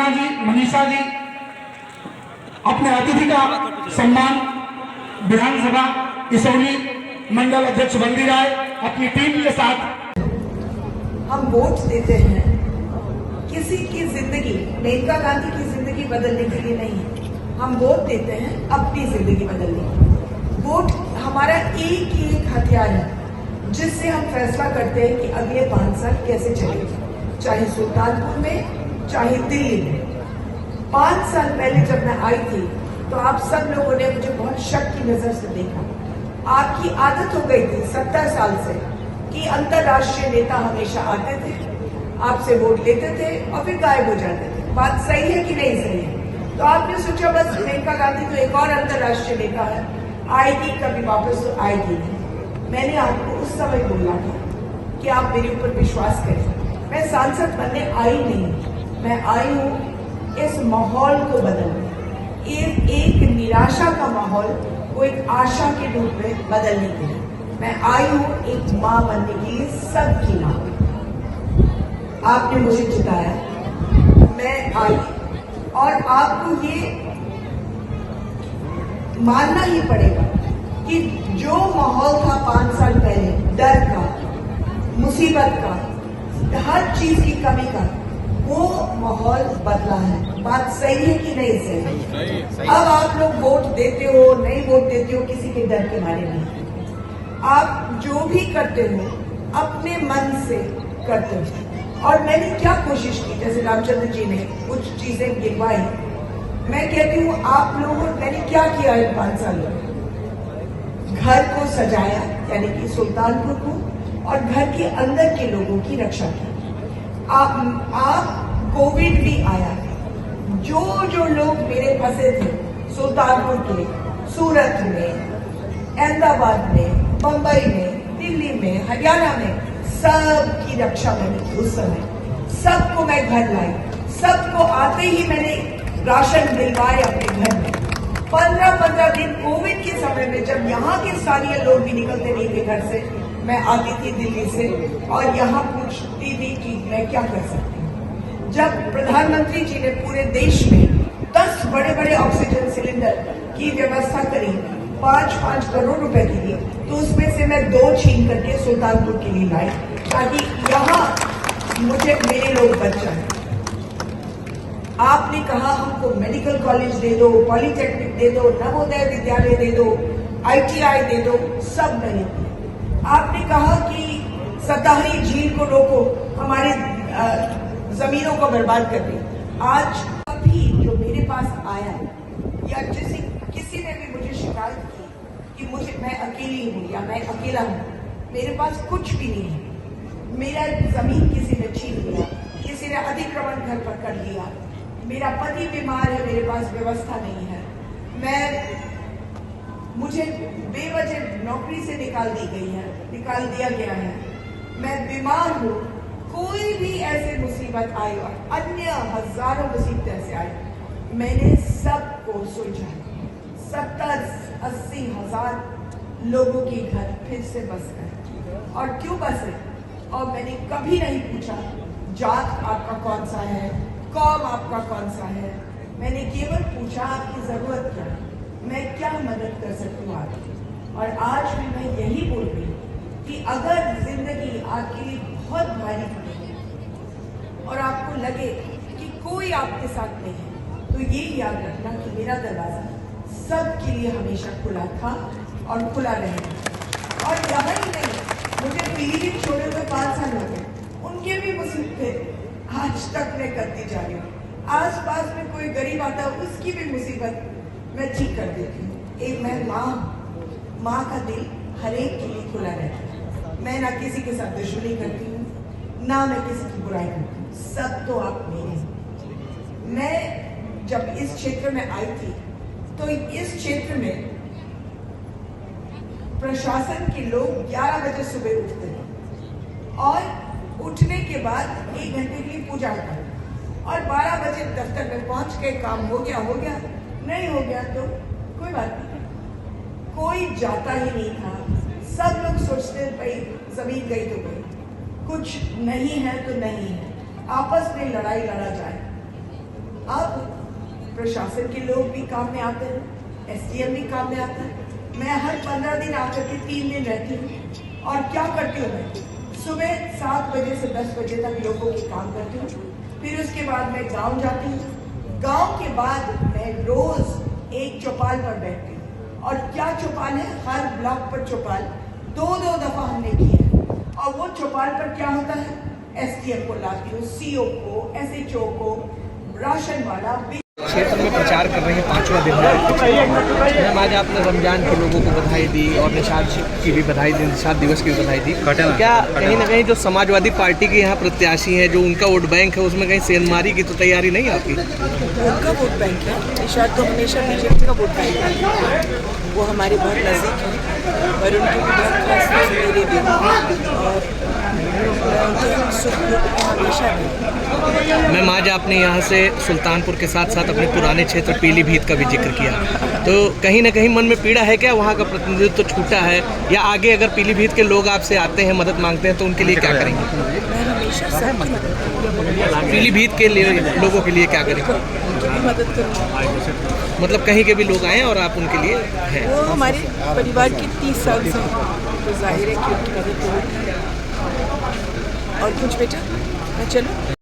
मीना जी, मनीषा जी, अपने अतिथि का सम्मान विधानसभा इसौली मंडल अध्यक्ष बंदी राय अपनी टीम के साथ। हम वोट देते हैं किसी की जिंदगी, मेनका गांधी की जिंदगी बदलने के लिए नहीं, हम वोट देते हैं अपनी जिंदगी बदलने के लिए। वोट हमारा एक ही एक हथियार है जिससे हम फैसला करते हैं कि अगले 5 साल कैसे चलेगा, चाहे सुल्तानपुर में चाहे दिल्ली में। 5 साल पहले जब मैं आई थी तो आप सब लोगों ने मुझे बहुत शक की नजर से देखा। आपकी आदत हो गई थी 70 साल से कि अंतर्राष्ट्रीय नेता हमेशा आते थे, आपसे वोट लेते थे और फिर गायब हो जाते थे। बात सही है कि नहीं सही है? तो आपने सोचा बस मेनका गांधी तो एक और अंतर्राष्ट्रीय नेता है, आएगी कभी वापस तो आएगी नहीं। मैंने आपको उस समय बोला था कि आप मेरे ऊपर विश्वास करें। मैं सांसद बनने आई नहीं, मैं आई हूँ इस माहौल को बदलने, एक निराशा का माहौल को एक आशा के रूप में बदलने के लिए। मैं आई हूँ एक माँ बनने के लिए, सबकी माँ। आपने मुझे जिताया, मैं आई, और आपको ये मानना ही पड़ेगा कि जो माहौल था 5 साल पहले, डर का, मुसीबत का, हर चीज की कमी का, वो माहौल बदला है। बात सही है कि नहीं सही? अब आप लोग वोट देते हो नहीं वोट देते हो किसी के डर के बारे में, आप जो भी करते हो अपने मन से करते हो। और मैंने क्या कोशिश की, जैसे रामचंद्र जी ने कुछ चीजें गिनवाई, मैं कहती हूँ आप लोगों मैंने क्या किया इन 5 सालों में। घर को सजाया, यानी कि सुल्तानपुर को, और घर के अंदर के लोगों की रक्षा की। आप कोविड भी आया, जो लोग मेरे फंसे थे सुल्तानपुर के, सूरत में, अहमदाबाद में, बंबई में, दिल्ली में, हरियाणा में, सबकी रक्षा मैंने उस समय, सबको मैं घर लाई, सबको आते ही मैंने राशन दिलवाए अपने घर में। 15-15 दिन कोविड के समय में जब यहाँ के स्थानीय लोग भी निकलते नहीं थे घर से, मैं आती थी दिल्ली से और यहाँ पूछती थी कि मैं क्या कर सकती हूँ। जब प्रधानमंत्री जी ने पूरे देश में 10 बड़े-बड़े ऑक्सीजन सिलेंडर की व्यवस्था करी, 5-5 करोड़ रुपए की दी, तो उसमें से मैं 2 छीन करके सुल्तानपुर के लिए लाई ताकि यहाँ मुझे मेरे लोग बच जाए। आपने कहा हमको मेडिकल कॉलेज दे दो, पॉलिटेक्निक दे दो, नवोदय विद्यालय दे दो, ITI दे दो, सब मैंने दिया। आपने कहा कि सताहरी झील को रोको, हमारे जमीनों को बर्बाद कर दी। आज अभी जो मेरे पास आया या किसी ने भी मुझे शिकायत की कि मैं अकेली हूँ या मैं अकेला हूँ, मेरे पास कुछ भी नहीं है। मेरा जमीन किसी ने छीन लिया, किसी ने अतिक्रमण घर पर कर लिया, मेरा पति बीमार है, मेरे पास व्यवस्था नहीं है, मुझे बेवजह नौकरी से निकाल दिया गया है, मैं बीमार हूँ, कोई भी ऐसे मुसीबत आई और अन्य हजारों मुसीबतें ऐसे आई, मैंने सबको सुलझा। 70-80 हजार लोगों के घर फिर से बस गए। और क्यों बसे? और मैंने कभी नहीं पूछा जात आपका कौन सा है, कौम आपका कौन सा है, मैंने केवल पूछा आपकी जरूरत क्या है, मैं क्या मदद कर सकती हूँ आपकी। और आज भी मैं यही बोल रही हूँ कि अगर जिंदगी आपके लिए बहुत भारी पड़े और आपको लगे कि कोई आपके साथ नहीं है, तो ये याद रखना कि मेरा दरवाजा सबके लिए हमेशा खुला था और खुला रहेगा। और यहाँ ही नहीं, मुझे पीलीभीत छोड़े हुए 5 साल हो गए, उनके भी मुसीबतें आज तक मैं करती जा रही हूँ। आस पास में कोई गरीब आता है, उसकी भी मुसीबत मैं ठीक कर देती हूँ। एक मैं माँ का दिल हर एक के लिए खुला रहता है। मैं ना किसी के साथ दुश्मनी करती हूँ, ना मैं किसी की बुराई करती हूँ, सब तो आप मेरे हैं। मैं जब इस क्षेत्र में आई थी तो इस क्षेत्र में प्रशासन के लोग 11 बजे सुबह उठते थे और उठने के बाद 1 घंटे की पूजा करते और 12 बजे दफ्तर में पहुंच के काम हो गया, नहीं हो गया तो कोई बात नहीं, कोई जाता ही नहीं था। सब लोग सोचते भाई जमीन गई तो गई, कुछ नहीं है तो नहीं है, आपस में लड़ाई लड़ा जाए। अब प्रशासन के लोग भी काम में आते हैं, एसडीएम भी काम में आता है। मैं हर 15 दिन आकर के 3 दिन रहती हूँ और क्या करती हूँ मैं सुबह 7 बजे से 10 बजे तक लोगों के काम करती हूँ। फिर उसके बाद मैं गांव जाती हूँ। गांव के बाद मैं रोज एक चौपाल पर बैठती हूँ। और क्या चौपाल है, हर ब्लॉक पर चौपाल 2-2 दफा हमने की है। और वो चौपाल पर क्या होता है, एसडीएम को लाती हूँ, सीओ को, एसएचओ को, राशन वाला। क्षेत्र में प्रचार कर रहे हैं 5वां दिन है। मैम आज आपने रमजान के लोगों को बधाई दी और निषाद की भी बधाई दी, निषाद दिवस की भी बधाई दी। तो क्या कहीं ना कहीं जो समाजवादी पार्टी के यहाँ प्रत्याशी हैं, जो उनका वोट बैंक है, उसमें कहीं सेंधमारी की तो तैयारी नहीं है आपकी? उनका वोट बैंक है, निषाद तो हमेशा बीजेपी का वोट बैंक है। वो हमारे बहुत नज़दीक हैं और उनकी भी बहुत खास मेरे भी और सुख दुख में हमेशा भी। मैम आज आपने यहाँ से सुल्तानपुर के साथ साथ अपने पुराने क्षेत्र पीलीभीत का भी जिक्र किया, तो कहीं ना कहीं मन में पीड़ा है क्या, वहाँ का प्रतिनिधित्व तो छूटा है, या आगे अगर पीलीभीत के लोग आपसे आते हैं, मदद मांगते हैं, तो उनके लिए क्या करेंगे? मैं हमेशा सबकी मदद करूँगी। पीलीभीत के लिए लोगों के लिए क्या करेंगे? उनकी भी मदद करूँगी। मतलब कहीं के भी लोग आएँ और आप उनके लिए हैं? वो हमारे परिवार के 30 साल से तो जाहिर है कि उनकी मदद करूँगी। और कुछ बेटा, मैं चलूँ?